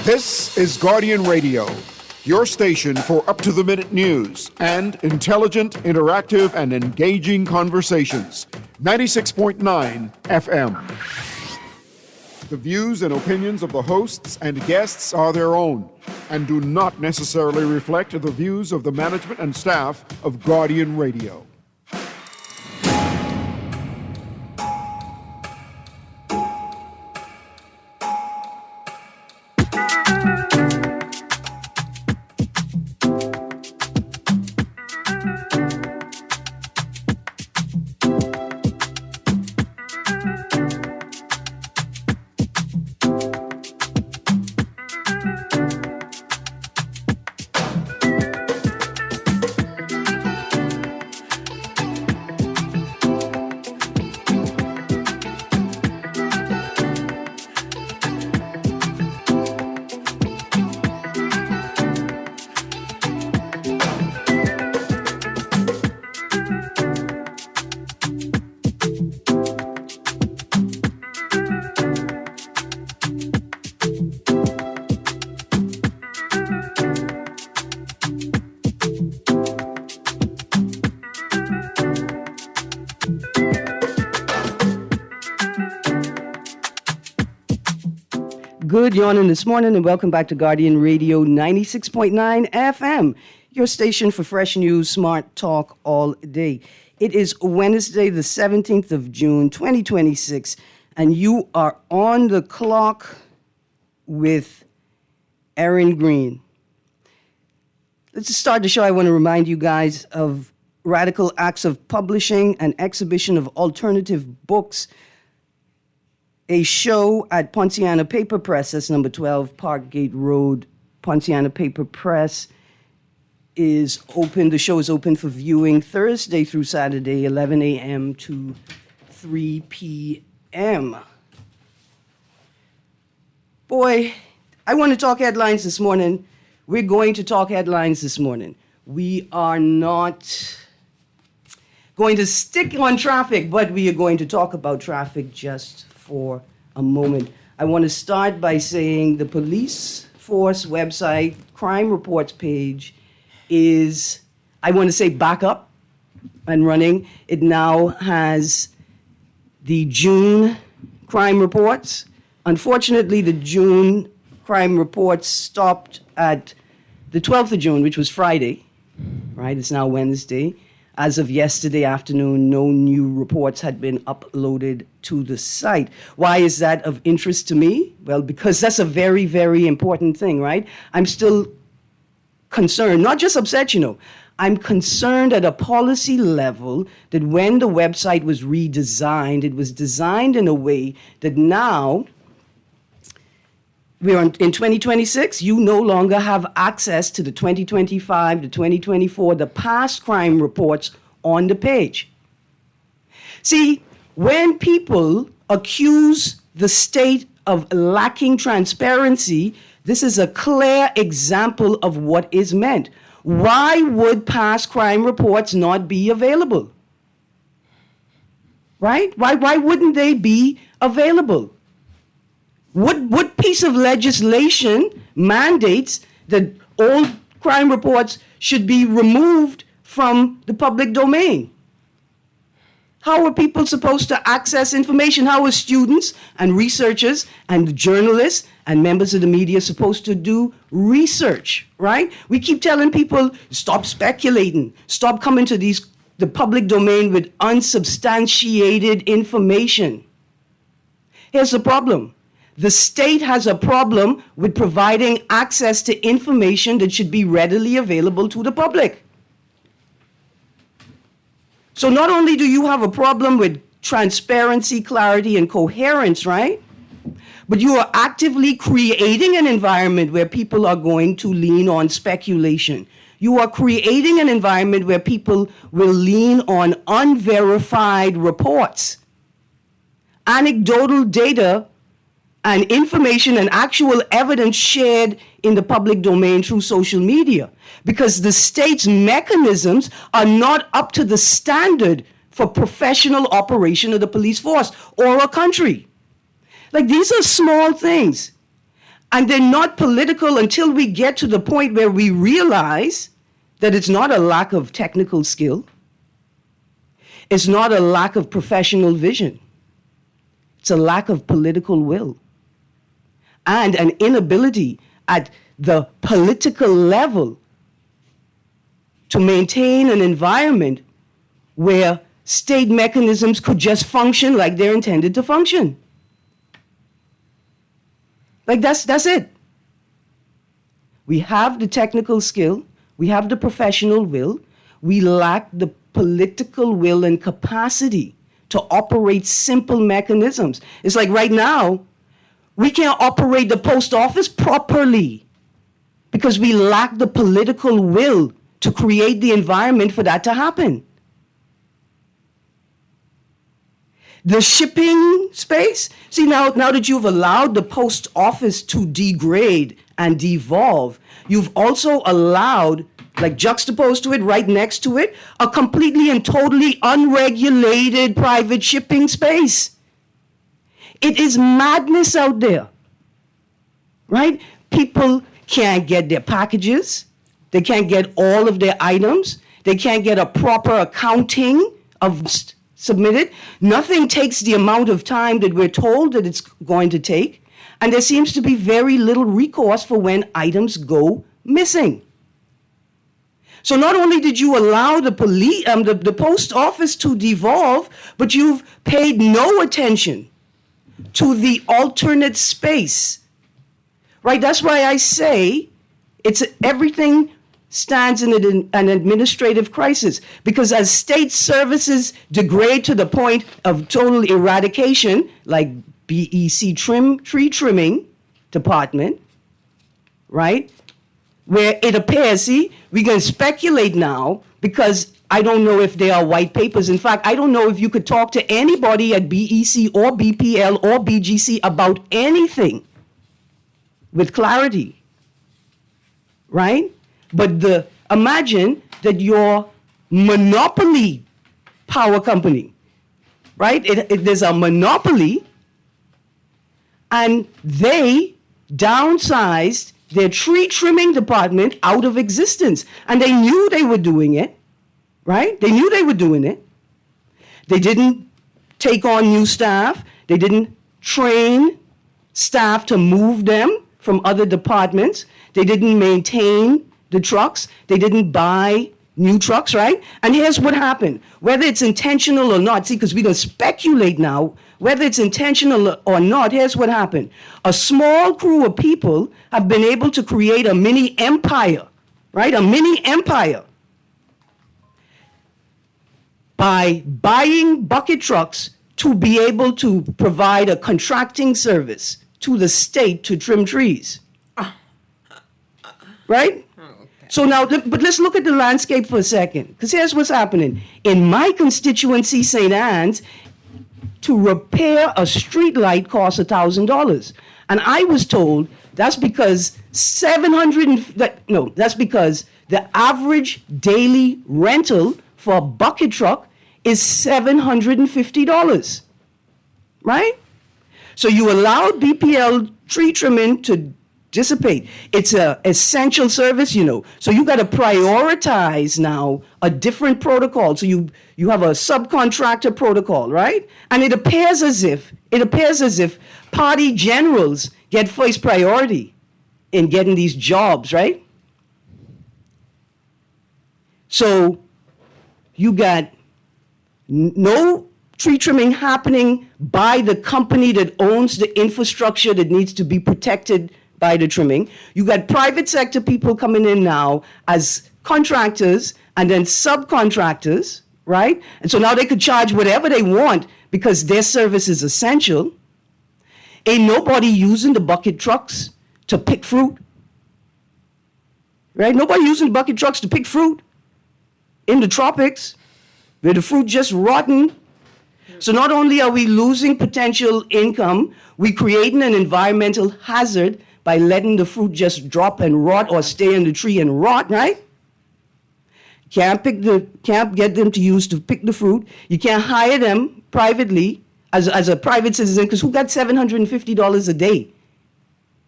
This is Guardian Radio, your station for up-to-the-minute news and intelligent, interactive, and engaging conversations. 96.9 FM. The views and opinions of the hosts and guests are their own and do not necessarily reflect the views of the management and staff of Guardian Radio. Good yawning this morning and welcome back to Guardian Radio 96.9 FM, your station for fresh news, smart talk all day. It is Wednesday, the 17th of June, 2026, and you are on the clock with Erin, Greene. Let's start the show. I want to remind you guys of Radical Acts of Publishing, an exhibition of alternative books, a show at Ponciana Paper Press, that's number 12 Parkgate Road. Ponciana Paper Press is open. The show is open for viewing Thursday through Saturday, 11 a.m. to 3 p.m. Boy, I want to talk headlines this morning. We're going to talk headlines this morning. We are not going to stick on traffic, but we are going to talk about traffic just for a moment. I want to start by saying the police force website crime reports page is, I want to say, back up and running. It now has the June crime reports. Unfortunately, the June crime reports stopped at the 12th of June, which was Friday, right? It's now Wednesday. As of yesterday afternoon, no new reports had been uploaded to the site. Why is that of interest to me? Well, because that's a very, very important thing, right? I'm still concerned, not just upset, I'm concerned at a policy level that when the website was redesigned, it was designed in a way that now we're in 2026, you no longer have access to the 2025, the 2024, the past crime reports on the page. See, when people accuse the state of lacking transparency, this is a clear example of what is meant. Why would past crime reports not be available? Right? Why wouldn't they be available? What piece of legislation mandates that all crime reports should be removed from the public domain? How are people supposed to access information? How are students and researchers and journalists and members of the media supposed to do research, right? We keep telling people, stop speculating, stop coming to the public domain with unsubstantiated information. Here's the problem. The state has a problem with providing access to information that should be readily available to the public. So not only do you have a problem with transparency, clarity, and coherence, right? But you are actively creating an environment where people are going to lean on speculation. You are creating an environment where people will lean on unverified reports, anecdotal data, and information and actual evidence shared in the public domain through social media, because the state's mechanisms are not up to the standard for professional operation of the police force or a country. Like, these are small things. And they're not political until we get to the point where we realize that it's not a lack of technical skill. It's not a lack of professional vision. It's a lack of political will and an inability at the political level to maintain an environment where state mechanisms could just function like they're intended to function. Like that's it. We have the technical skill, we have the professional will, we lack the political will and capacity to operate simple mechanisms. It's like right now, we can't operate the post office properly because we lack the political will to create the environment for that to happen. The shipping space, see now that you've allowed the post office to degrade and devolve, you've also allowed, like juxtaposed to it, right next to it, a completely and totally unregulated private shipping space. It is madness out there, right? People can't get their packages. They can't get all of their items. They can't get a proper accounting of submitted. Nothing takes the amount of time that we're told that it's going to take. And there seems to be very little recourse for when items go missing. So not only did you allow the post office to devolve, but you've paid no attention to the alternate space, right? That's why I say everything stands in an administrative crisis, because as state services degrade to the point of total eradication, like BEC tree trimming department, right? Where it appears, see, we can speculate now because I don't know if they are white papers. In fact, I don't know if you could talk to anybody at BEC or BPL or BGC about anything with clarity, right? But imagine that your monopoly power company, right? There's a monopoly, and they downsized their tree trimming department out of existence. And they knew they were doing it, right? They knew they were doing it. They didn't take on new staff. They didn't train staff to move them from other departments. They didn't maintain the trucks. They didn't buy new trucks, right? And here's what happened. Whether it's intentional or not, see, because we don't speculate now, whether it's intentional or not, here's what happened. A small crew of people have been able to create a mini empire, right? A mini empire by buying bucket trucks to be able to provide a contracting service to the state to trim trees, right? So now, but let's look at the landscape for a second, because here's what's happening. In my constituency, St. Anne's, to repair a street light costs $1,000. And I was told that's because that's because the average daily rental for a bucket truck is $750, right? So you allowed BPL tree trimming to dissipate. It's an essential service, So you got to prioritize now a different protocol. So you have a subcontractor protocol, right? And it appears as if party generals get first priority in getting these jobs, right? So you got no tree trimming happening by the company that owns the infrastructure that needs to be protected by the trimming. You got private sector people coming in now as contractors and then subcontractors, right? And so now they could charge whatever they want because their service is essential. Ain't nobody using the bucket trucks to pick fruit, right? Nobody using bucket trucks to pick fruit in the tropics where the fruit just rotten. So not only are we losing potential income, we're creating an environmental hazard by letting the fruit just drop and rot or stay in the tree and rot, right? Can't get them to use to pick the fruit. You can't hire them privately as a private citizen, because who got $750 a day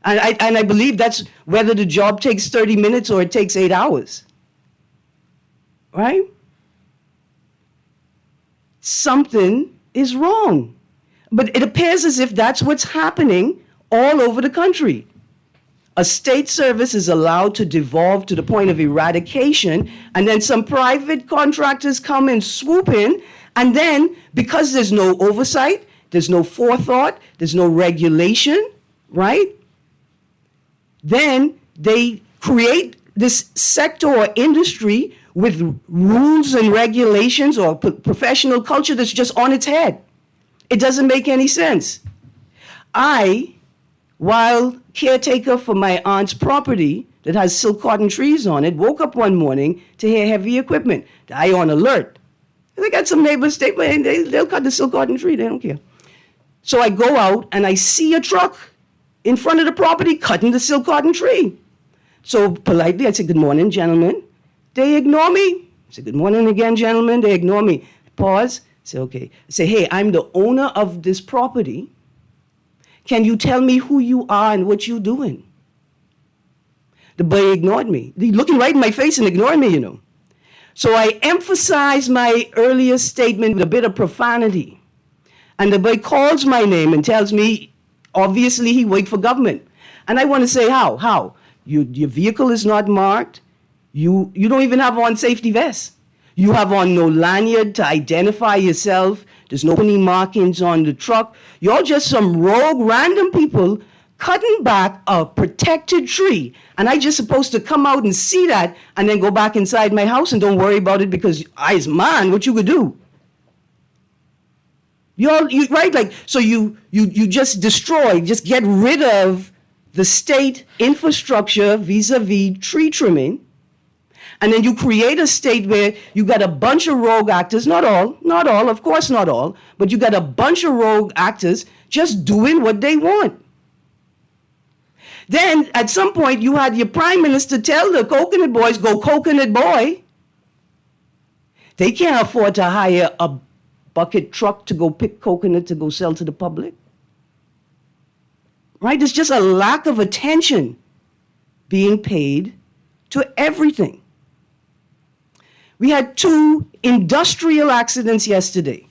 And I believe that's whether the job takes 30 minutes or it takes 8 hours. Right? Something is wrong. But it appears as if that's what's happening all over the country. A state service is allowed to devolve to the point of eradication, and then some private contractors come and swoop in, and then because there's no oversight, there's no forethought, there's no regulation, right? Then they create this sector or industry with rules and regulations or professional culture that's just on its head. It doesn't make any sense. While caretaker for my aunt's property that has silk cotton trees on it, woke up one morning to hear heavy equipment. I on alert. They got some neighbors, they'll cut the silk cotton tree, they don't care. So I go out and I see a truck in front of the property cutting the silk cotton tree. So politely I say, good morning, gentlemen. They ignore me. I say, good morning again, gentlemen. They ignore me. Pause. Say, okay. I say, hey, I'm the owner of this property. Can you tell me who you are and what you're doing? The boy ignored me. He's looking right in my face and ignoring me, you know. So I emphasize my earlier statement with a bit of profanity. And the boy calls my name and tells me, obviously he worked for government. And I want to say, how? How? Your vehicle is not marked. You don't even have on safety vests. You have on no lanyard to identify yourself. There's no any markings on the truck. You're just some rogue random people cutting back a protected tree. And I just supposed to come out and see that and then go back inside my house and don't worry about it because I's man, what you could do. Right? Like, so you just destroy, just get rid of the state infrastructure vis-a-vis tree trimming. And then you create a state where you got a bunch of rogue actors, not all, of course not all, but you got a bunch of rogue actors just doing what they want. Then at some point you had your prime minister tell the coconut boys, go coconut boy. They can't afford to hire a bucket truck to go pick coconut to go sell to the public. Right? There's just a lack of attention being paid to everything. We had 2 industrial accidents yesterday.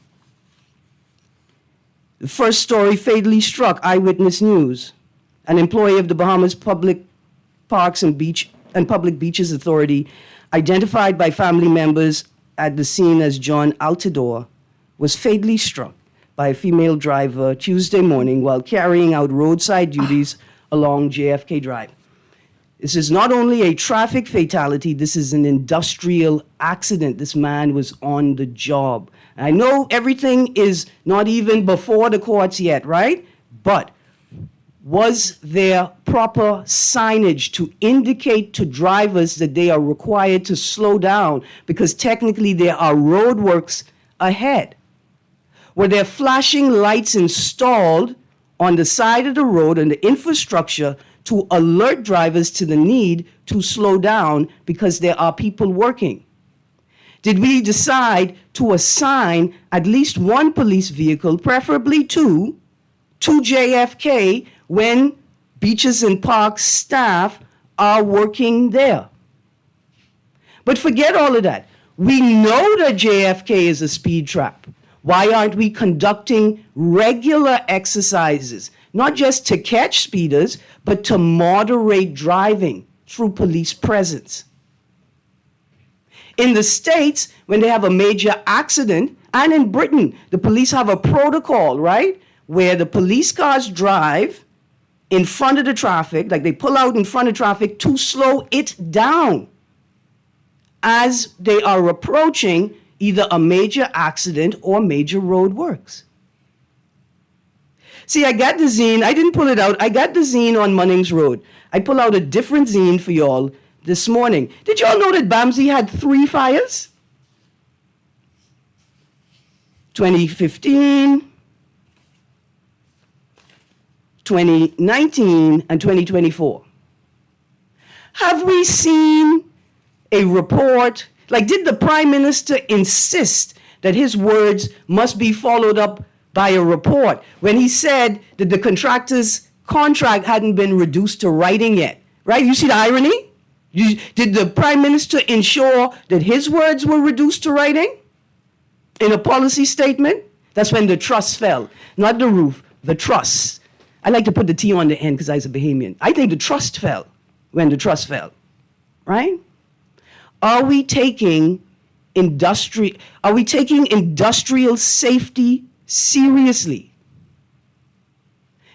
The first story fatally struck Eyewitness News. An employee of the Bahamas Public Parks and Public Beaches Authority, identified by family members at the scene as John Altidore, was fatally struck by a female driver Tuesday morning while carrying out roadside duties along JFK Drive. This is not only a traffic fatality, this is an industrial accident. This man was on the job. I know everything is not even before the courts yet, right? But was there proper signage to indicate to drivers that they are required to slow down because technically there are roadworks ahead? Were there flashing lights installed on the side of the road and the infrastructure to alert drivers to the need to slow down because there are people working? Did we decide to assign at least one police vehicle, preferably 2, to JFK when beaches and parks staff are working there? But forget all of that. We know that JFK is a speed trap. Why aren't we conducting regular exercises, not just to catch speeders, but to moderate driving through police presence? In the States, when they have a major accident, and in Britain, the police have a protocol, right? Where the police cars drive in front of the traffic, like they pull out in front of traffic to slow it down as they are approaching either a major accident or major road works. See, I got the zine. I didn't pull it out. I got the zine on Munnings Road. I pull out a different zine for y'all this morning. Did y'all know that Bamsey had 3 fires? 2015, 2019, and 2024. Have we seen a report? Like, did the Prime Minister insist that his words must be followed up by a report when he said that the contractors contract hadn't been reduced to writing yet, right? You see the irony? Did the prime minister ensure that his words were reduced to writing in a policy statement? That's when the truss fell. Not the roof, the truss. I like to put the T on the end because I was a Bahamian. I think the trust fell when the truss fell, right? Are we taking industrial safety seriously?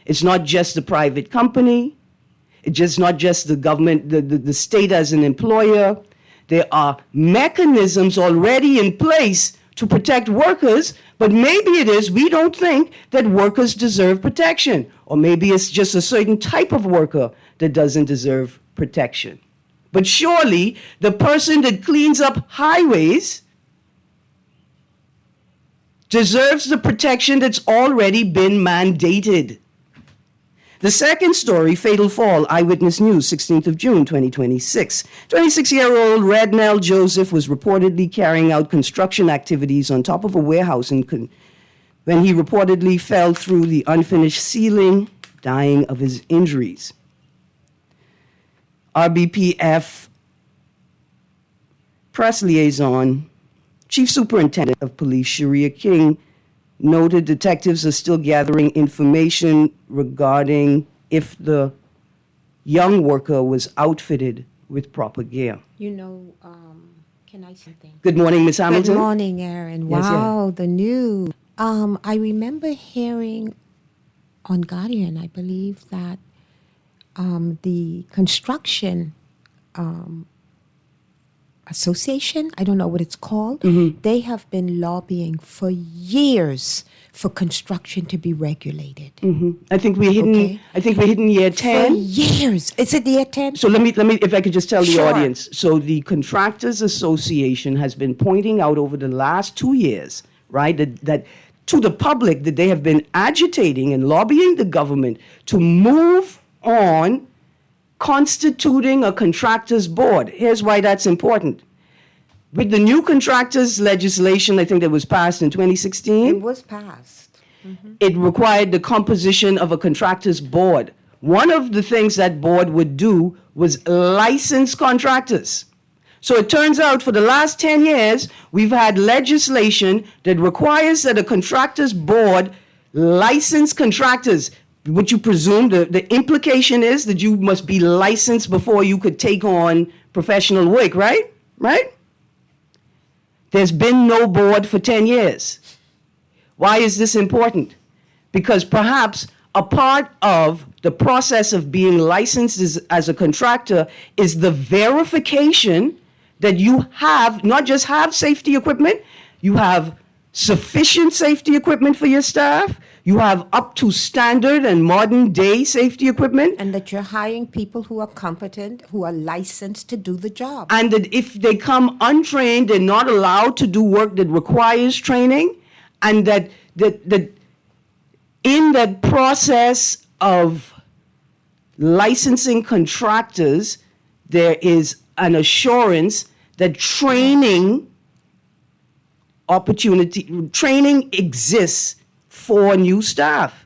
It's not just the private company. It's just not just the government, the state as an employer. There are mechanisms already in place to protect workers, but maybe it is we don't think that workers deserve protection. Or maybe it's just a certain type of worker that doesn't deserve protection. But surely the person that cleans up highways deserves the protection that's already been mandated. The second story, fatal fall, Eyewitness News, 16th of June, 2026. 26-year-old Rednell Joseph was reportedly carrying out construction activities on top of a warehouse when he reportedly fell through the unfinished ceiling, dying of his injuries. RBPF press liaison, Chief Superintendent of Police Sharia King, noted detectives are still gathering information regarding if the young worker was outfitted with proper gear. Can I say something? Good morning, Ms. Hamilton. Good morning, Erin. Yes, Wow, the news. I remember hearing on Guardian, I believe, that the construction association, I don't know what it's called, they have been lobbying for years for construction to be regulated. I think we're hitting. Okay. I think we're hitting year 10. For years. Is it year 10? So let me, if I could just tell the Sure. audience. So the Contractors Association has been pointing out over the last 2 years, right, that to the public that they have been agitating and lobbying the government to move on constituting a contractors board. Here's why that's important. With the new contractors legislation, I think that was passed in 2016. It was passed. It required the composition of a contractors board. One of the things that board would do was license contractors. So it turns out for the last 10 years, we've had legislation that requires that a contractors board license contractors. What you presume, the implication is that you must be licensed before you could take on professional work, right? Right? There's been no board for 10 years. Why is this important? Because perhaps a part of the process of being licensed as a contractor is the verification that you have, not just have safety equipment, you have sufficient safety equipment for your staff, you have up to standard and modern day safety equipment. And that you're hiring people who are competent, who are licensed to do the job. And that if they come untrained, they're not allowed to do work that requires training. And that in that process of licensing contractors, there is an assurance that training exists for new staff.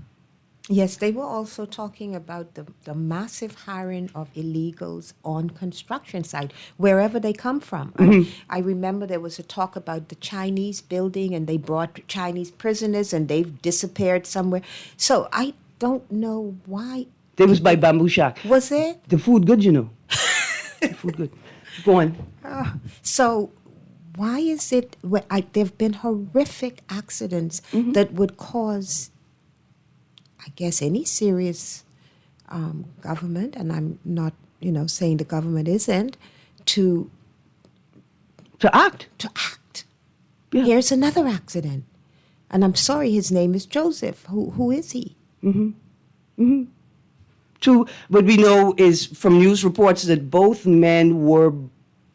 Yes, they were also talking about the massive hiring of illegals on construction site, wherever they come from. I remember there was a talk about the Chinese building, and they brought Chinese prisoners, and they've disappeared somewhere. So I don't know why. They was by Bamboo Shack. Was it? The food good, you know. The food good. Go on. So why is it, there have been horrific accidents that would cause, I guess, any serious government, and I'm not, saying the government isn't, to act. Yeah. Here's another accident. And I'm sorry, his name is Joseph. Who is he? What we know is from news reports that both men were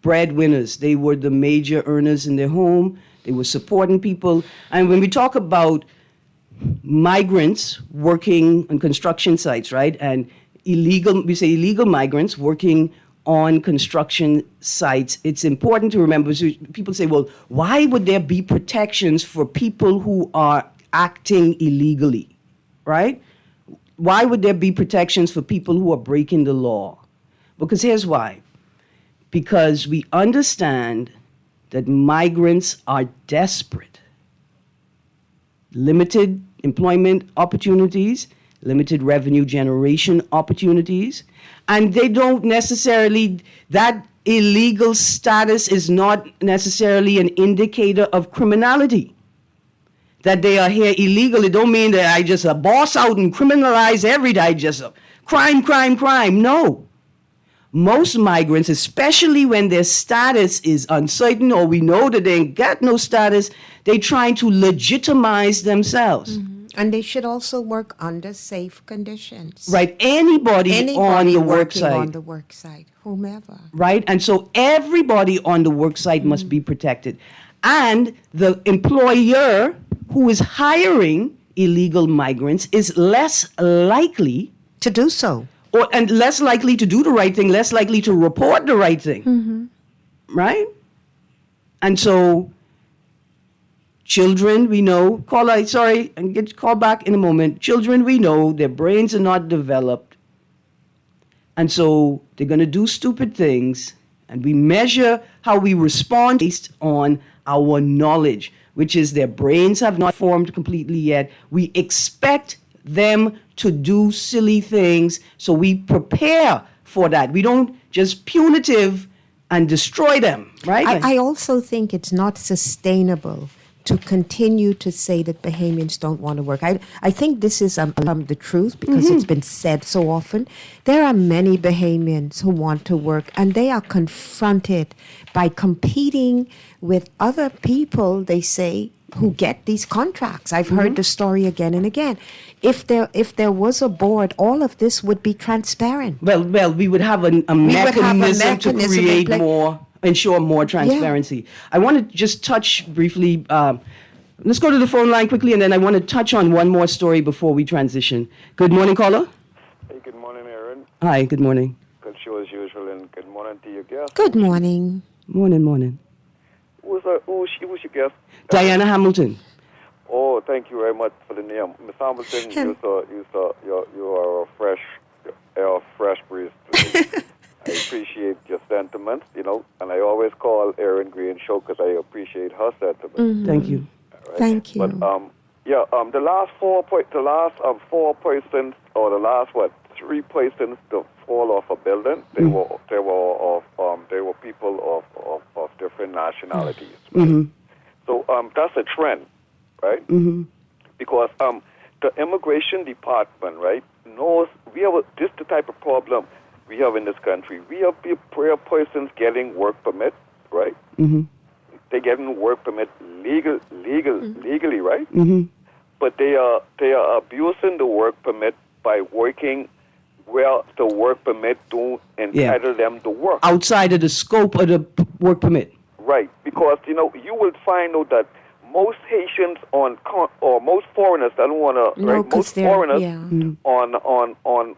breadwinners. They were the major earners in their home. They were supporting people. And when we talk about migrants working on construction sites, right, and we say illegal migrants working on construction sites, it's important to remember. So people say, well, why would there be protections for people who are acting illegally, right? why would there be protections for people who are breaking the law? Because here's why. Because we understand that migrants are desperate. Limited employment opportunities, limited revenue generation opportunities, and they don't necessarily, that illegal status is not necessarily an indicator of criminality. That they are here illegal, it don't mean that I just boss out and criminalize every day, just crime, crime, crime. No. Most migrants, especially when their status is uncertain or we know that they ain't got no status, they trying to legitimize themselves. And they should also work under safe conditions. Right, anybody on the work working site. on the work site, whomever. Right, and so everybody on the work site must be protected. And the employer who is hiring illegal migrants is less likely To do so. and less likely to do the right thing, less likely to report the right thing. Right? And so children, we know, and get called back in a moment. Children, we know, their brains are not developed. And so they're going to do stupid things. And we measure how we respond based on our knowledge, which is their brains have not formed completely yet. We expect them to do silly things, so we prepare for that. We don't just punitive and destroy them, right? I also think it's not sustainable to continue to say that Bahamians don't want to work. I think this is the truth because it's been said so often. There are many Bahamians who want to work, and they are confronted by competing with other people, they say, who get these contracts. I've heard the story again and again. If there was a board, all of this would be transparent. Well, we would have a mechanism to create ensure more transparency. I want to just touch briefly. Let's go to the phone line quickly, and then I want to touch on one more story before we transition. Good morning, caller. Hey, good morning, Erin. Hi, good morning. Good show as usual, and good morning to your guest. Good morning. Morning. Who's your guest? Diana Hamilton. Oh, thank you very much for the name. Miss Hamilton, you are a fresh breeze today. I appreciate your sentiments, and I always call Erin Greene show because I appreciate her sentiments. Thank you. Right? Thank you. But the last four persons, or the last 3 persons to fall off a building, they were people of different nationalities. Right? So that's a trend, right? Because the immigration department, right, knows this is the type of problem we have in this country. We have prayer persons getting work permit, right? They're getting work permit legally, right? But they are abusing the work permit by working where the work permit don't entitle them to work. Outside of the scope of the work permit. Right, because you will find out that most Haitians or most foreigners, I don't want to, right? Most foreigners on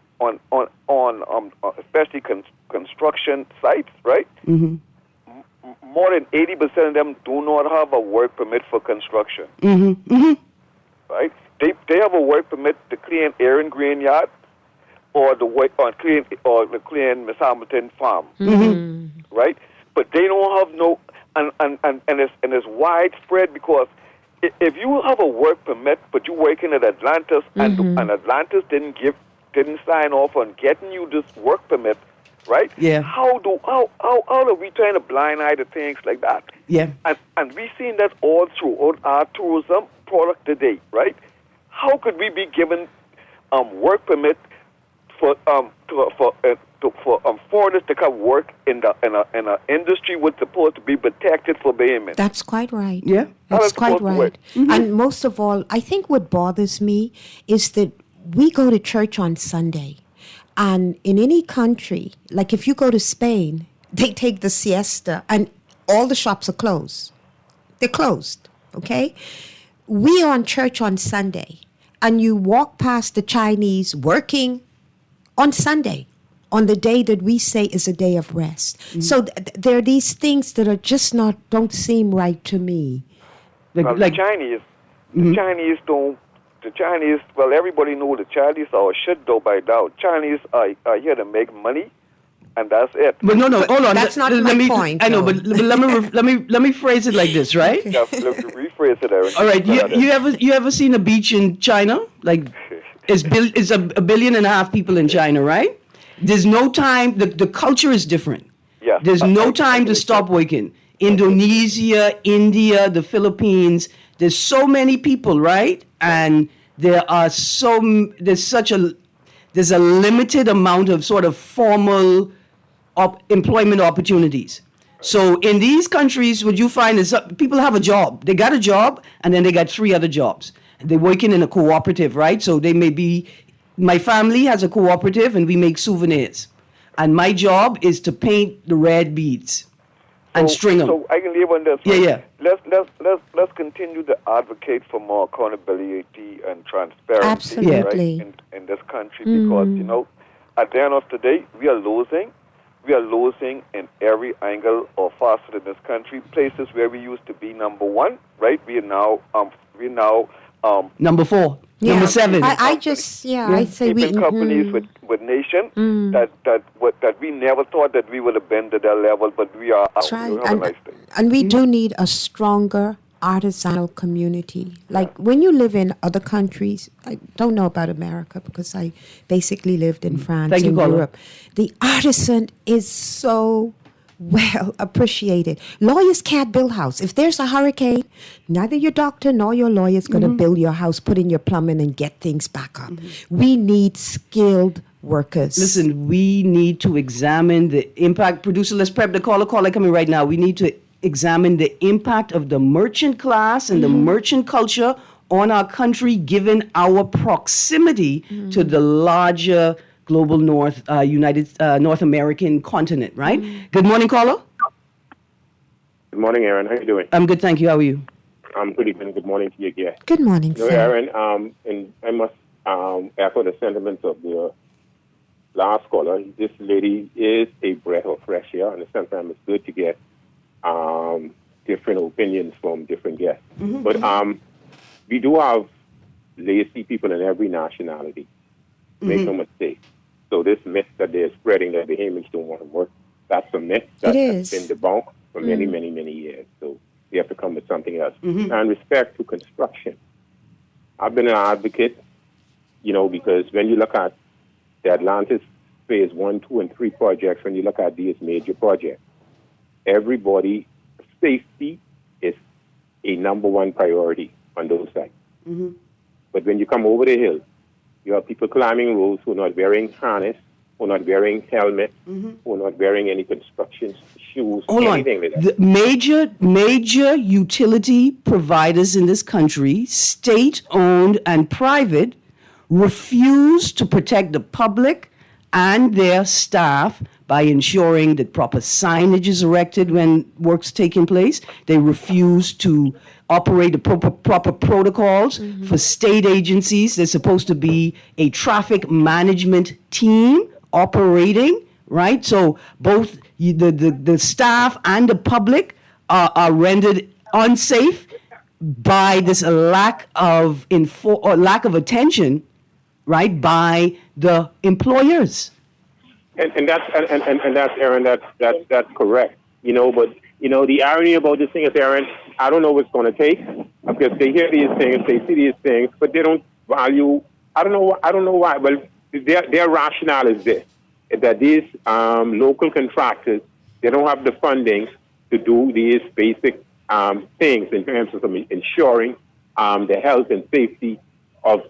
especially construction sites, right? More than 80% of them do not have a work permit for construction. Right? They have a work permit to clean Erin Greene yard or the clean Miss Hamilton farm. Right? But they don't have no, and it's widespread because if you have a work permit but you're working at Atlantis and Atlantis didn't sign off on getting you this work permit, right? Yeah. How are we turning a blind eye to things like that? Yeah. And we've seen that all through our tourism product today, right? How could we be given work permit for foreigners to come work in an industry was supposed to be protected for Bahamians? That's quite right. Yeah. That's quite right. And most of all, I think what bothers me is that we go to church on Sunday. And in any country, like if you go to Spain, they take the siesta and all the shops are closed. They're closed, okay? We are on church on Sunday, and you walk past the Chinese working on Sunday, on the day that we say is a day of rest. So there are these things that are just don't seem right to me. The Chinese don't the Chinese, well, everybody knows the Chinese are shit though by now. Chinese are here to make money, and that's it. But no, hold on. That's not my point, I know, though. but let me phrase it like this, right? Yeah, let me rephrase it, Erin. All right. You ever seen a beach in China? Like, it's a billion and a half people in China, right? There's no time. The culture is different. Yeah. There's no time to stop working. Indonesia, India, the Philippines. There's so many people, right? And there's a limited amount of sort of formal employment opportunities. So in these countries, what you find is people have a job. They got a job, and then they got 3 other jobs. They're working in a cooperative, right? So they may be, my family has a cooperative, and we make souvenirs. And my job is to paint the red beads and string them. So I can live on this. Yeah. Let's continue to advocate for more accountability and transparency, Absolutely. right, in this country, because at the end of the day, we are losing. We are losing in every angle or facet in this country. Places where we used to be number 1, right? We are now Number 4, number 7. I say we keeping companies with nation that we never thought that we would have been to that level, but we are. That's right. And we do need a stronger artisanal community. Like when you live in other countries, I don't know about America because I basically lived in France and Europe. The artisan is so well appreciated. Lawyers can't build house. If there's a hurricane, neither your doctor nor your lawyer is going to build your house, put in your plumbing, and get things back up. We need skilled workers. Listen, we need to examine the impact. Producer, let's prep the caller coming right now. We need to examine the impact of the merchant class and the merchant culture on our country, given our proximity to the larger global North American continent, right? Good morning, caller. Good morning, Erin. How are you doing? I'm good, thank you. How are you? I'm pretty good. Good morning to you again. Good morning, sir. Erin, and I must echo the sentiments of the last caller. This lady is a breath of fresh air, and sometimes it's good to get different opinions from different guests. But we do have lazy people in every nationality. Make no mistake. So this myth that they're spreading that Bahamians don't want to work, that's a myth that has been debunked for many, many, many years. So we have to come with something else. And respect to construction. I've been an advocate, because when you look at the Atlantis Phase 1, 2, and 3 projects, when you look at these major projects, everybody, safety is a number 1 priority on those sites. But when you come over the hill, you have people climbing roads who are not wearing harness, who are not wearing helmet, who are not wearing any construction shoes, anything like that. The major utility providers in this country, state-owned and private, refuse to protect the public and their staff by ensuring that proper signage is erected when work's taking place. They refuse to operate the proper protocols for state agencies. There's supposed to be a traffic management team operating, right? So both the staff and the public are rendered unsafe by this lack of attention, right, by the employers. And that's Erin. That's correct. But the irony about this thing is, Erin, I don't know what's going to take, because they hear these things, they see these things, but they don't value. I don't know why. Well, their rationale is this: that these local contractors, they don't have the funding to do these basic things in terms of ensuring the health and safety of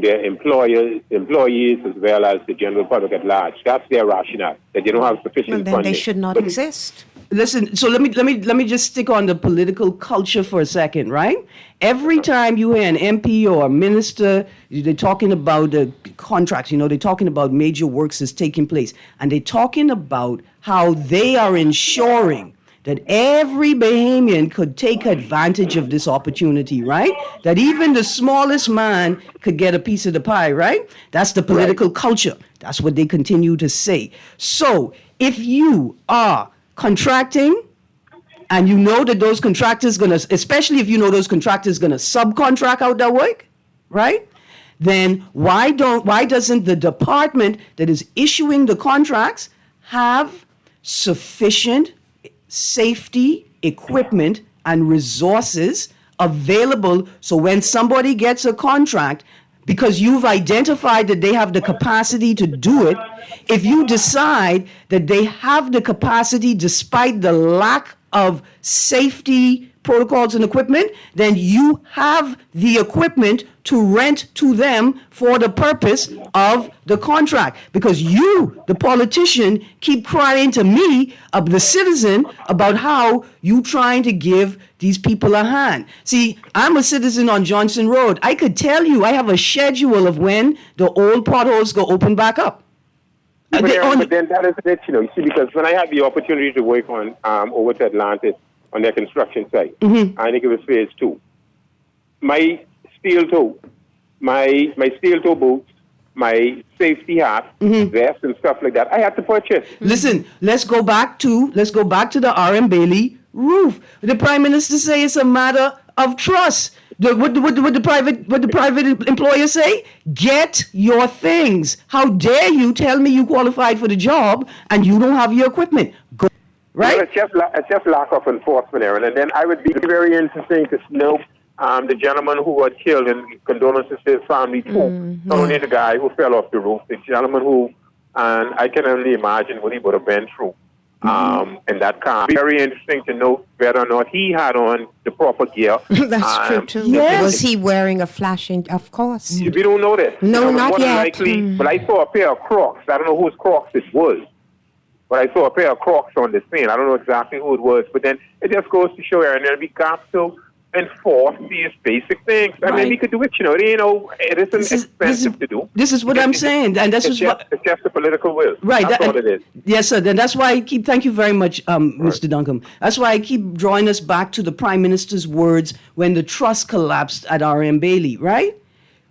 their employees as well as the general public at large. That's their rationale, that they don't have sufficient then funding. They should not exist. Listen, so let me just stick on the political culture for a second, right? Every time you hear an MP or a minister, they're talking about the contracts, they're talking about major works that's taking place, and they're talking about how they are ensuring that every Bahamian could take advantage of this opportunity, right? That even the smallest man could get a piece of the pie, right? That's the political culture. That's what they continue to say. So if you are contracting and you know that those contractors especially if you know those contractors going to subcontract out that work, right? Then why doesn't the department that is issuing the contracts have sufficient safety equipment and resources available so when somebody gets a contract, because you've identified that they have the capacity to do it, if you decide that they have the capacity despite the lack of safety protocols and equipment, then you have the equipment to rent to them for the purpose of the contract. Because you, the politician, keep crying to me, of the citizen, about how you trying to give these people a hand. See, I'm a citizen on Johnson Road. I could tell you I have a schedule of when the old potholes go open back up. But then that is it, you see, because when I had the opportunity to work on over to Atlantis on their construction site, I think it was phase 2. My steel toe boots, my safety hat, vest and stuff like that, I had to purchase. Listen, let's go back to the R.M. Bailey roof. The Prime Minister say it's a matter of trust. What the private employer say? Get your things. How dare you tell me you qualified for the job and you don't have your equipment? Go, right? Well, it's just lack of enforcement, Erin. And then I would be very interesting to know the gentleman who was killed, and condolences to his family too. Not only the guy who fell off the roof, the gentleman who, and I can only imagine what he would have been through. And that car. Very interesting to know whether or not he had on the proper gear. That's true too. Yes. Was he wearing a flashing? Of course. We don't know that. No, not more than yet. likely, but I saw a pair of Crocs. I don't know whose Crocs it was, but I saw a pair of Crocs on the scene. I don't know exactly who it was, but then it just goes to show, Aaron, that we got to enforce these basic things. I mean, we could do it, it isn't expensive to do. This is what I'm saying, and this is what... It's just the political will. Right. That's all it is. Yes, sir. Then that's why I keep... Thank you very much, Mr. Duncombe. That's why I keep drawing us back to the Prime Minister's words when the trust collapsed at R.M. Bailey, right?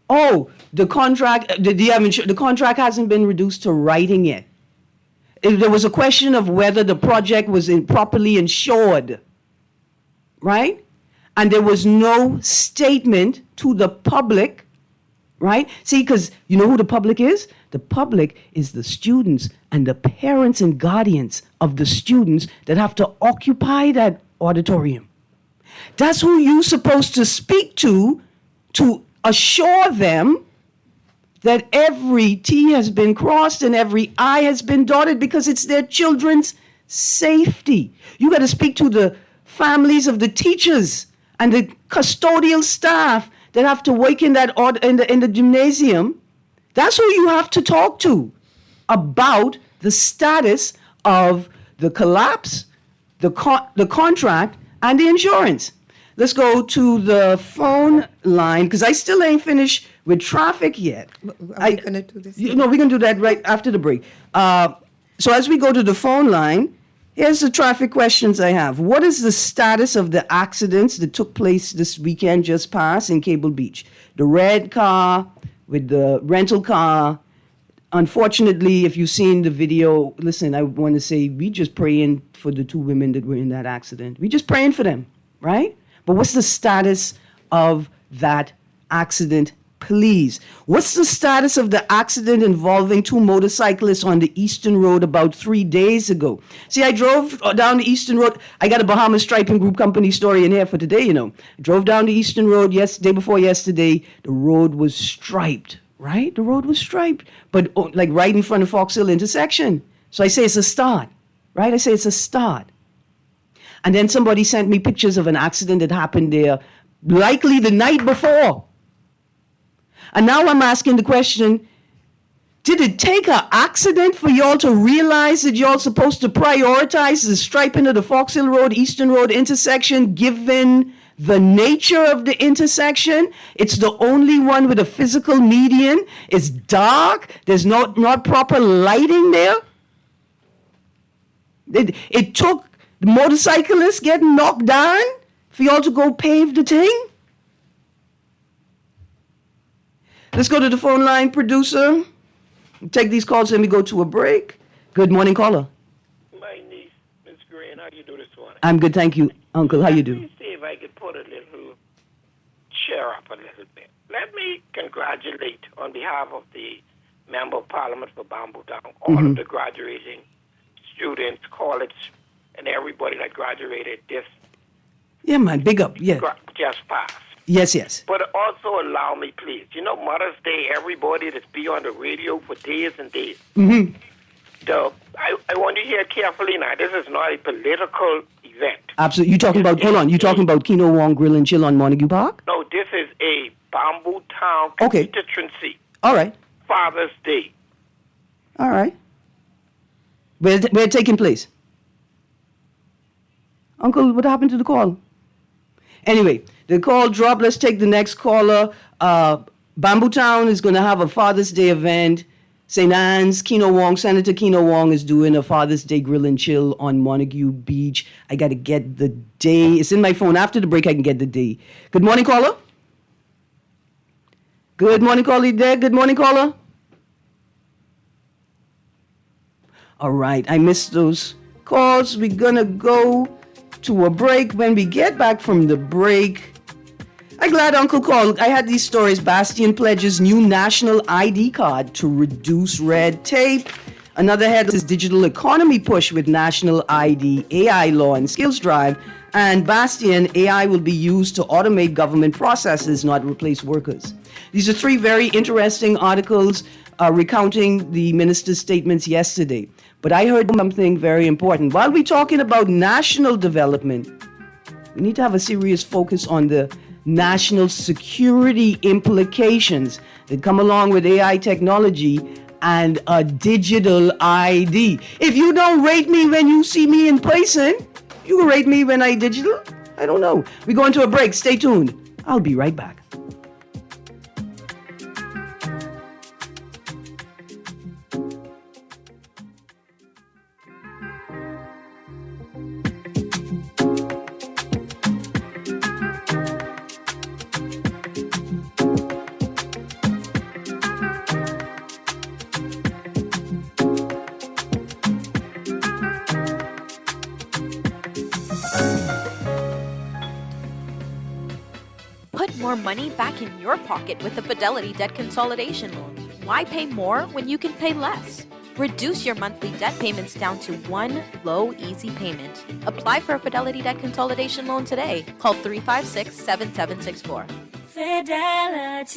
Oh, the contract... The contract hasn't been reduced to writing yet. There was a question of whether the project was properly insured, right? And there was no statement to the public, right? See, because you know who the public is? The public is the students and the parents and guardians of the students that have to occupy that auditorium. That's who you're supposed to speak to assure them that every T has been crossed and every I has been dotted, because it's their children's safety. You got to speak to the families of the teachers and the custodial staff that have to work in that in the gymnasium. That's who you have to talk to about the status of the collapse, the contract, and the insurance. Let's go to the phone line, because I still ain't finished with traffic yet. Are we going to do this? We're going to do that right after the break. So as we go to the phone line, here's the traffic questions I have. What is the status of the accidents that took place this weekend just past in Cable Beach? The red car with the rental car. Unfortunately, if you've seen the video, listen, I want to say we just praying for the two women that were in that accident. We just praying for them, right? But what's the status of that accident, please? What's the status of the accident involving two motorcyclists on the Eastern Road about 3 days ago? See, I drove down the Eastern Road. I got a Bahamas Striping Group Company story in here for today, I drove down the Eastern Road day before yesterday. The road was striped, right? The road was striped, but like right in front of Fox Hill intersection. So I say it's a start, right? I say it's a start. And then somebody sent me pictures of an accident that happened there, likely the night before. And now I'm asking the question, did it take an accident for y'all to realize that y'all supposed to prioritize the striping of the Fox Hill Road, Eastern Road intersection, given the nature of the intersection? It's the only one with a physical median. It's dark. There's not proper lighting there. It took the motorcyclists getting knocked down for y'all to go pave the thing? Let's go to the phone line, producer. Take these calls and we go to a break. Good morning, caller. My niece, Miss Greene, how you do this morning? I'm good, thank you, Uncle. How you do? Let me see if I could put a little cheer up a little bit. let me congratulate on behalf of the Member of Parliament for Bamboo Town, all of the graduating students, college, and everybody that graduated this Yeah, man, big up. Yeah. just passed. Yes, yes. But also allow me, please. You know, Mother's Day, everybody that's be on the radio for days and days. Mm-hmm. I want you to hear carefully now. This is not a political event. Absolutely. You talking about, hold on, you talking about Kino Wong Grill and Chill on Montague Park? No, this is a Bamboo Town Okay. constituency. All right. Father's Day. All right. Where it taking place? Uncle, what happened to the call? Anyway, the call dropped. Let's take the next caller. Bamboo Town is going to have a Father's Day event. St. Anne's, Senator Kino Wong is doing a Father's Day grill and chill on Montague Beach. I got to get the day. It's in my phone. After the break, I can get the day. Good morning, caller. Good morning, caller. You there? Good morning, caller. All right, I missed those calls. We're going to go to a break. When we get back from the break, I'm glad Uncle called. I had these stories. Bastion pledges new national ID card to reduce red tape. Another head is digital economy push with national ID, AI law and skills drive. And Bastion, AI will be used to automate government processes, not replace workers. These are three very interesting articles recounting the minister's statements yesterday. But I heard something very important. While we're talking about national development, we need to have a serious focus on the national security implications that come along with AI technology and a digital ID. If you don't rate me when you see me in person, you will rate me when I digital? I don't know. We're going to a break. Stay tuned. I'll be right back. Put more money back in your pocket with a Fidelity debt consolidation loan. Why pay more when you can pay less? Reduce your monthly debt payments down to one low, easy payment. Apply for a Fidelity debt consolidation loan today. Call 356-7764. Fidelity,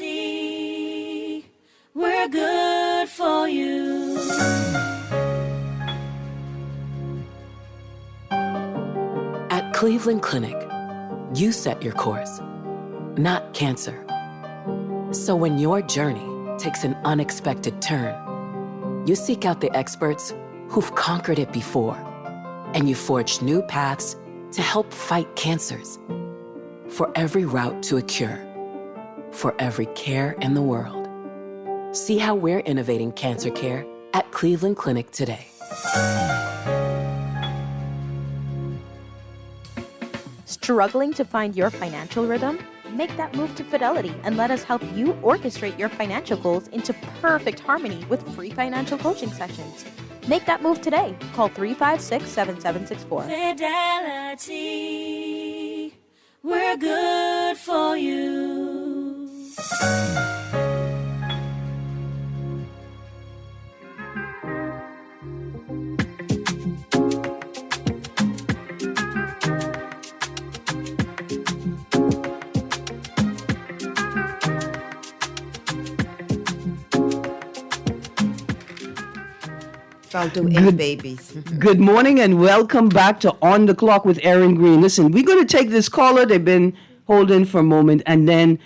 we're good for you. At Cleveland Clinic, you set your course, not cancer. So when your journey takes an unexpected turn, you seek out the experts who've conquered it before, and you forge new paths to help fight cancers. For every route to a cure, for every care in the world. See how we're innovating cancer care at Cleveland Clinic today. Struggling to find your financial rhythm? Make that move to Fidelity and let us help you orchestrate your financial goals into perfect harmony with free financial coaching sessions. Make that move today. Call 356-7764. Fidelity, we're good for you. Good babies. Good morning and welcome back to On the Clock with Erin Greene. Listen, we're going to take this caller. They've been holding for a moment, and then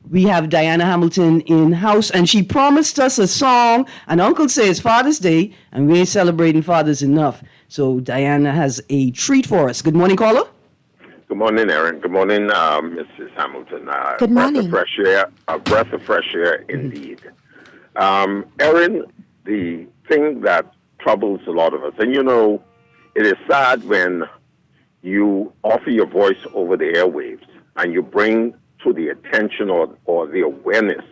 we have Diana Hamilton in house, and she promised us a song. And Uncle says Father's Day, and we ain't celebrating fathers enough. So Diana has a treat for us. Good morning, caller. Good morning, Erin. Good morning, Mrs. Hamilton. Good morning. A breath of fresh air indeed. Erin, the thing that troubles a lot of us, and you know, it is sad when you offer your voice over the airwaves and you bring to the attention or the awareness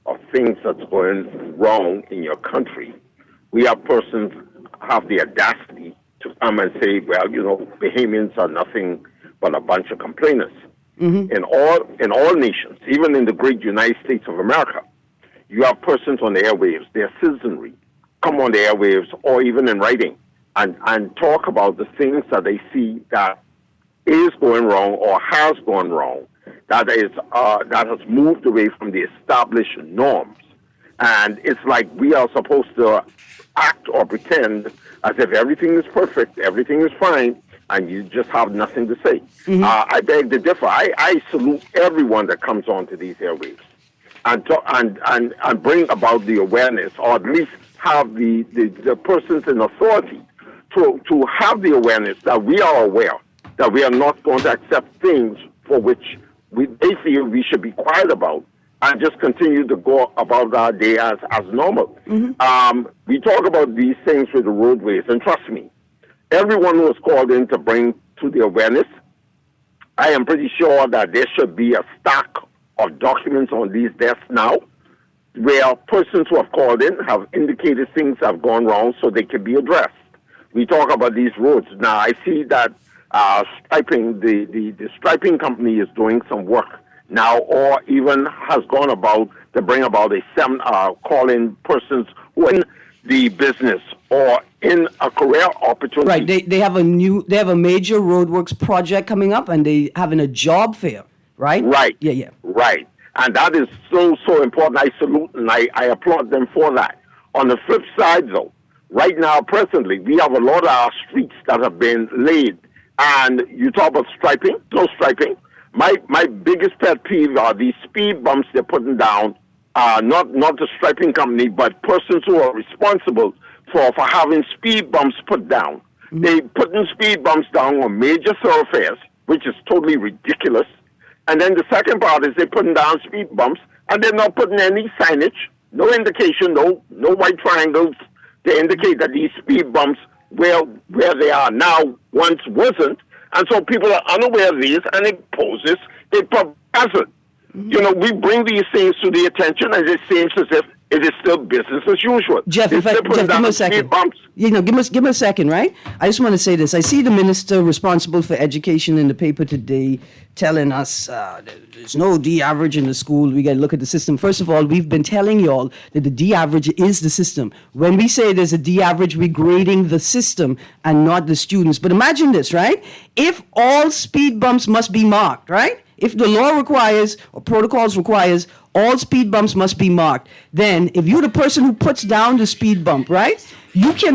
of things that's going wrong in your country. We have persons have the audacity to come and say, well, you know, Bahamians are nothing but a bunch of complainers. in all nations, even in the great United States of America, you have persons on the airwaves, their citizenry, come on the airwaves or even in writing and talk about the things that they see that is going wrong or has gone wrong, that has moved away from the established norms. And it's like we are supposed to act or pretend as if everything is perfect, everything is fine, and you just have nothing to say. I beg to differ. I salute everyone that comes onto these airwaves and bring about the awareness, or at least have the persons in authority to have the awareness that we are aware that we are not going to accept things for which they feel we should be quiet about and just continue to go about our day as normal. We talk about these things with the roadways, and trust me, everyone who was called in to bring to the awareness, I am pretty sure that there should be a stack of documents on these desks now where persons who have called in have indicated things have gone wrong so they can be addressed. We talk about these roads. Now, I see that striping, the striping company is doing some work now, or even has gone about to bring about call-in persons who are in the business or in a career opportunity. Right. They have a major roadworks project coming up, and they having a job fair, right? Right. Yeah. Right. And that is so important. I salute and I applaud them for that. On the flip side, though, right now, presently, we have a lot of our streets that have been laid. And you talk about striping, no striping. My biggest pet peeve are these speed bumps they're putting down, not the striping company, but persons who are responsible for having speed bumps put down. They putting speed bumps down on major thoroughfares, which is totally ridiculous. And then the second part is they're putting down speed bumps, and they're not putting any signage, no indication, no white triangles to indicate that these speed bumps where they are now once wasn't. And so people are unaware of these, and it poses a public hazard. We bring these things to the attention, and it seems as if it is still business as usual. Jeff, give me a second. Give me a second, right? I just want to say this. I see the minister responsible for education in the paper today telling us there's no D average in the school. We got to look at the system. First of all, we've been telling y'all that the D average is the system. When we say there's a D average, we're grading the system and not the students. But imagine this, right? If all speed bumps must be marked, right? If the law requires or protocols requires all speed bumps must be marked, then if you're the person who puts down the speed bump, right? You should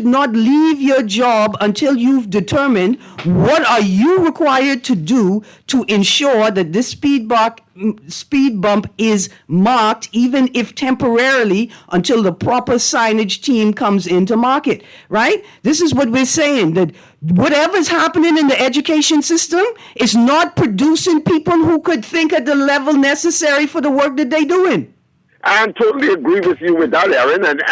not leave your job until you've determined what are you required to do to ensure that this speed bump is marked, even if temporarily, until the proper signage team comes into market, right? This is what we're saying, that whatever's happening in the education system is not producing people who could think at the level necessary for the work that they're doing. I totally agree with you with that, Erin, and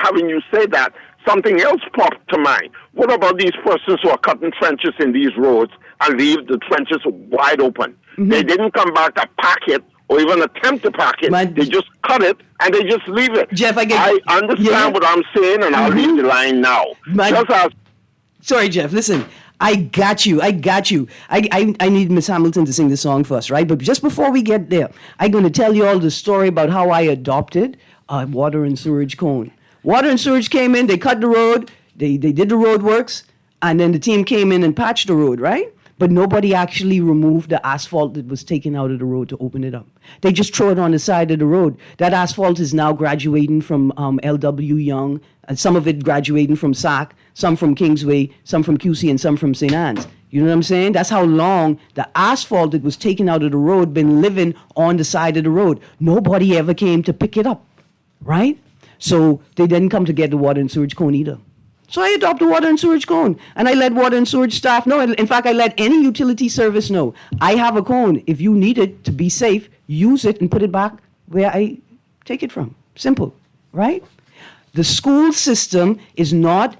having you say that, something else popped to mind. What about these persons who are cutting trenches in these roads and leave the trenches wide open? They didn't come back to pack it or even attempt to pack it. They just cut it and they just leave it. Jeff, I understand what I'm saying, and I'll leave the line now. Sorry, Jeff, listen. I got you. I need Miss Hamilton to sing the song first, right? But just before we get there, I'm going to tell you all the story about how I adopted a water and sewage cone. Water and sewage came in, they cut the road, they did the road works, and then the team came in and patched the road, right? But nobody actually removed the asphalt that was taken out of the road to open it up. They just throw it on the side of the road. That asphalt is now graduating from L.W. Young, and some of it graduating from SAC, some from Kingsway, some from QC, and some from St. Anne's. You know what I'm saying? That's how long the asphalt that was taken out of the road been living on the side of the road. Nobody ever came to pick it up, right? So they didn't come to get the water and sewage cone either. So I adopted water and sewage cone, and I let water and sewage staff know. In fact, I let any utility service know. I have a cone. If you need it to be safe, use it and put it back where I take it from. Simple, right? The school system is not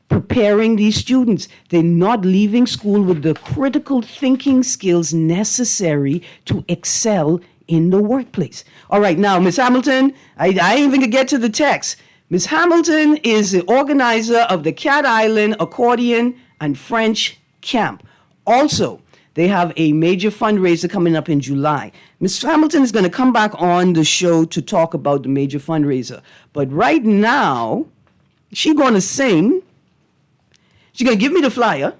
preparing these students. They're not leaving school with the critical thinking skills necessary to excel in the workplace. All right, now, Ms. Hamilton, I ain't even gonna get to the text. Ms. Hamilton is the organizer of the Cat Island Accordion and French Camp. Also, They have a major fundraiser coming up in July. Ms. Hamilton is going to come back on the show to talk about the major fundraiser. But right now, she's going to sing. She's going to give me the flyer,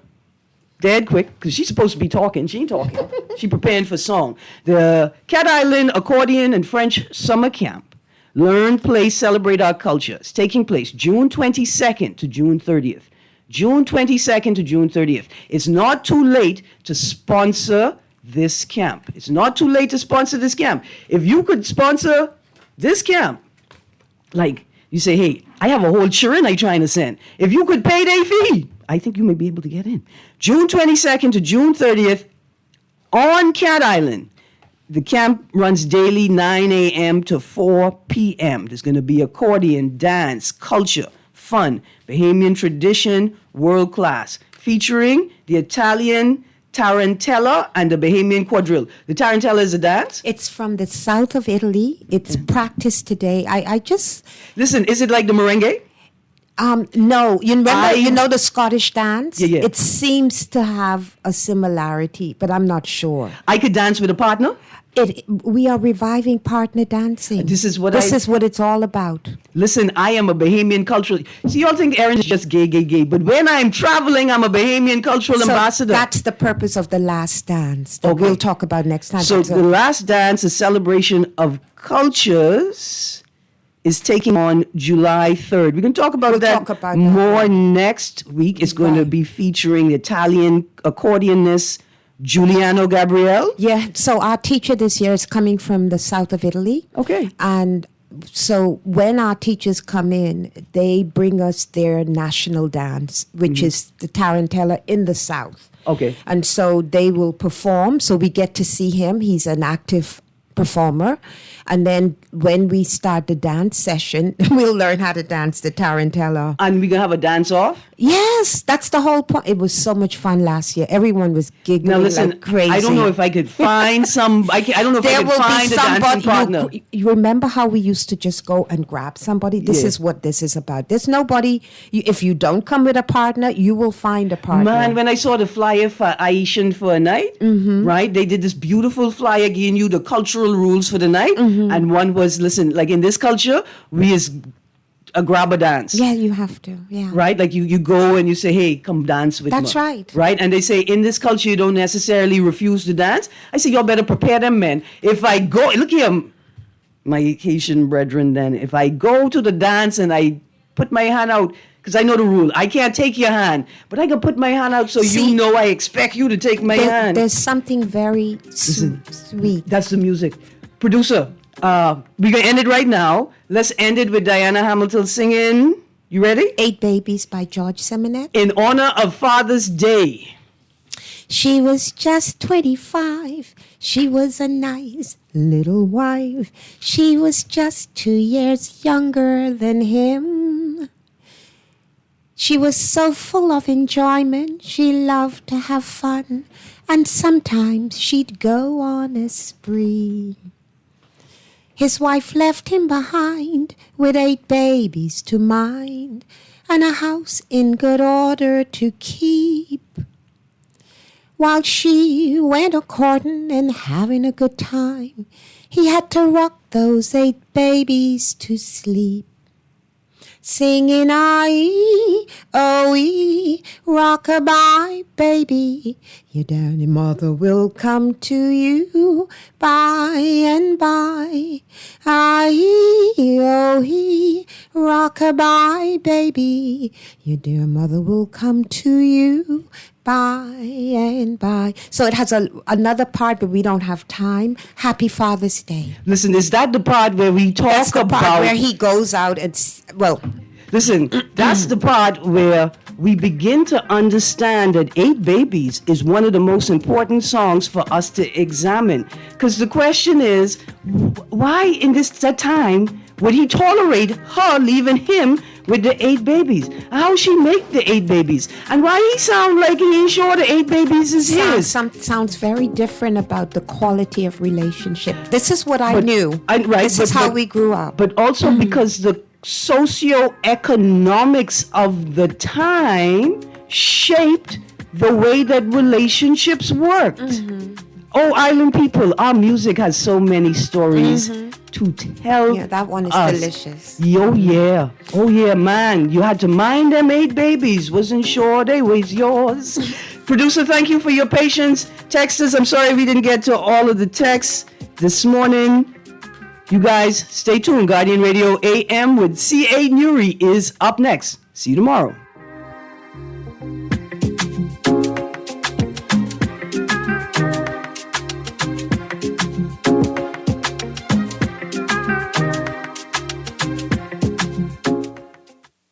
dead quick, because she's supposed to be talking. She ain't talking. She preparing for song. The Cat Island Accordion and French Summer Camp. Learn, play, celebrate our culture. It's taking place June 22nd to June 30th. June 22nd to June 30th. It's not too late to sponsor this camp. It's not too late to sponsor this camp. If you could sponsor this camp, like you say, hey, I have a whole children I'm trying to send. If you could pay their fee, I think you may be able to get in. June 22nd to June 30th on Cat Island. The camp runs daily 9 a.m. to 4 p.m. There's going to be accordion, dance, culture, fun, Bahamian tradition, world class, featuring the Italian tarantella and the Bahamian quadrille. The tarantella is a dance? It's from the south of Italy. It's practiced today. I just... Listen, is it like the merengue? No, you remember, the Scottish dance? Yeah. It seems to have a similarity, but I'm not sure. I could dance with a partner? We are reviving partner dancing. This is what it's all about. Listen, I am a Bahamian cultural... See, y'all think Erin is just gay. But when I'm traveling, I'm a Bahamian cultural ambassador. That's the purpose of the last dance that we'll talk about next time. So the last dance, a celebration of cultures, is taking on July 3rd. We're going to talk about that more next week. It's going to be featuring the Italian accordionist Giuliano Gabriele. Yeah, so our teacher this year is coming from the south of Italy. Okay. And so when our teachers come in, they bring us their national dance, which is the tarantella in the south. Okay. And so they will perform. So we get to see him. He's an active performer. And then when we start the dance session, we'll learn how to dance the tarantella. And we're going to have a dance-off? Yes, that's the whole point. It was so much fun last year. Everyone was giggling now listen, like crazy. I don't know if I could find I don't know if I could find a dancing partner. You remember how we used to just go and grab somebody? This is what this is about. There's nobody, if you don't come with a partner, you will find a partner. Man, when I saw the flyer for Aishan for a night, right? They did this beautiful flyer giving you the cultural rules for the night. And one was, listen, like in this culture, we is a grabber dance. Yeah, you have to. Yeah. Right? Like you go and you say, hey, come dance with me. That's right. Right? And they say, in this culture, you don't necessarily refuse to dance. I say, y'all better prepare them, men. If I go, look here, my Haitian brethren, then, if I go to the dance and I put my hand out, because I know the rule, I can't take your hand, but I can put my hand out so you know I expect you to take my hand. There's something very sweet. That's the music. Producer, we're going to end it right now. Let's end it with Diana Hamilton singing. You ready? 8 Babies by George Seminette. In honor of Father's Day. She was just 25. She was a nice little wife. She was just 2 years younger than him. She was so full of enjoyment. She loved to have fun. And sometimes she'd go on a spree. His wife left him behind with 8 babies to mind and a house in good order to keep. While she went a-courting and having a good time, he had to rock those 8 babies to sleep. Singing I-E-O-E, rock-a-bye, baby. Your daddy mother will come to you by and by. I-E-O-E, rock-a-bye, baby. Your dear mother will come to you by and by. So it has another part, but we don't have time. Happy Father's Day. Listen, is that the part where we talk That's the about... part where he goes out and... Listen, that's the part where we begin to understand that 8 Babies is one of the most important songs for us to examine. Because the question is, why in that time would he tolerate her leaving him with the 8 babies? How she make the 8 babies? And why he sound like he ain't sure the 8 babies is his? Sounds very different about the quality of relationship. This is what I knew. This is how we grew up. But also because the socioeconomics of the time shaped the way that relationships worked. Oh, island people, our music has so many stories to tell. Yeah, that one is us. delicious. Oh yeah, man. You had to mind them 8 babies. Wasn't sure they was yours. Producer, thank you for your patience. Texters, I'm sorry we didn't get to all of the texts this morning. You guys, stay tuned. Guardian Radio AM with C.A. Nuri is up next. See you tomorrow.